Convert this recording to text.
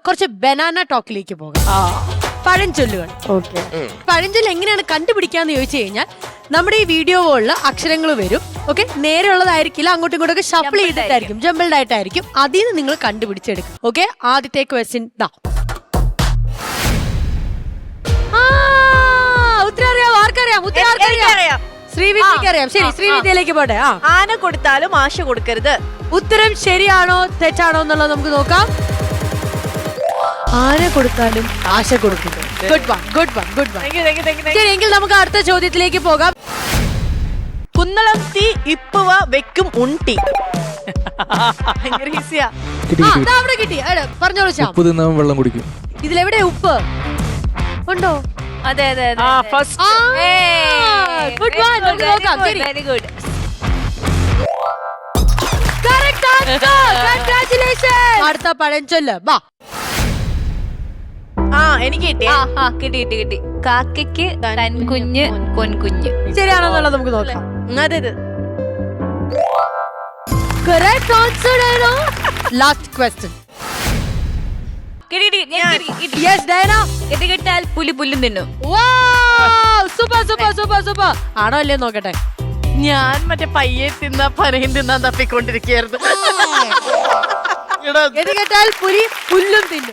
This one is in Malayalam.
കുറച്ച് ബനാന ടോക്കിലേക്ക് പോകാം. പഴഞ്ചൊല്ലുകൾ. പഴഞ്ചൊല്ല് എങ്ങനെയാണ് കണ്ടുപിടിക്കാന്ന് ചോദിച്ചു കഴിഞ്ഞാൽ നമ്മുടെ ഈ വീഡിയോകളിൽ അക്ഷരങ്ങൾ വരും. ഓക്കെ, നേരെ ഉള്ളതായിരിക്കില്ല, അങ്ങോട്ടും ഇങ്ങോട്ടൊക്കെ ഷഫിൾ ചെയ്തിട്ടായിരിക്കും, ജമ്പിൾഡ് ആയിട്ടായിരിക്കും. അതിൽ നിന്ന് നിങ്ങൾ കണ്ടുപിടിച്ചെടുക്കും. ഓക്കെ, ആദ്യത്തെ ക്വസ്റ്റ്യൻ ദാ. ഉത്തരം അറിയാം. ആർക്കറിയാം? ഉത്തരം ആർക്കറിയാം? ശ്രീവിദ്യക്ക് അറിയാം. ശരി, ശ്രീവിദ്യയിലേക്ക് പോട്ടെ. ആന കൊടുത്താലും ആശ കൊടുക്കരുത്. ഉത്തരം ശരിയാണോ തെറ്റാണോ എന്നുള്ളത് നമുക്ക് നോക്കാം. ആന കൊടുത്താലും ആശ കൊടുക്കരുത്. Good one, good one, good one. ശരി, എങ്കിൽ നമുക്ക് അടുത്ത ചോദ്യത്തിലേക്ക് പോകാം. കുന്നളം തീ ഇപ്പുവ വെക്കും ഉണ്ടി. ഭയങ്കര ഈസിയാ. അവിടെ കിട്ടി. പറഞ്ഞോളൂ ശ്യാം. ഉപ്പ് തിന്നാൻ വെള്ളം കുടിക്കും. ഇതിലെവിടെ ഉപ്പ് ഉണ്ടോ? അതെ അതെ ഗുഡ് വൺ. നമുക്ക് നോക്കാം. ശരി, very good. Correct answer. Congratulations. അടുത്ത പഴഞ്ചൊല്ല് വാ. എനിക്ക് കിട്ടി. കാക്കയ്ക്ക് തൻകുഞ്ഞ് പൊൻകുഞ്ഞ്. ശരിയാണോന്നുള്ളത് നമുക്ക് നോക്കാം. അതെ. കറക്റ്റ് ആൻസർ ആണോ? Last question. യെസ് ഡയന. കിട്ടാൽ പുലി പുല്ലും തിന്നും. Super super super super. ആണോ അല്ലേ നോക്കട്ടെ. ഞാൻ മറ്റേ പയ്യെ തിന്നാ പനയും തിന്നാൻ തപ്പിക്കൊണ്ടിരിക്കുകയായിരുന്നു. കേട്ടാൽ പുലി പുല്ലും തിന്നും.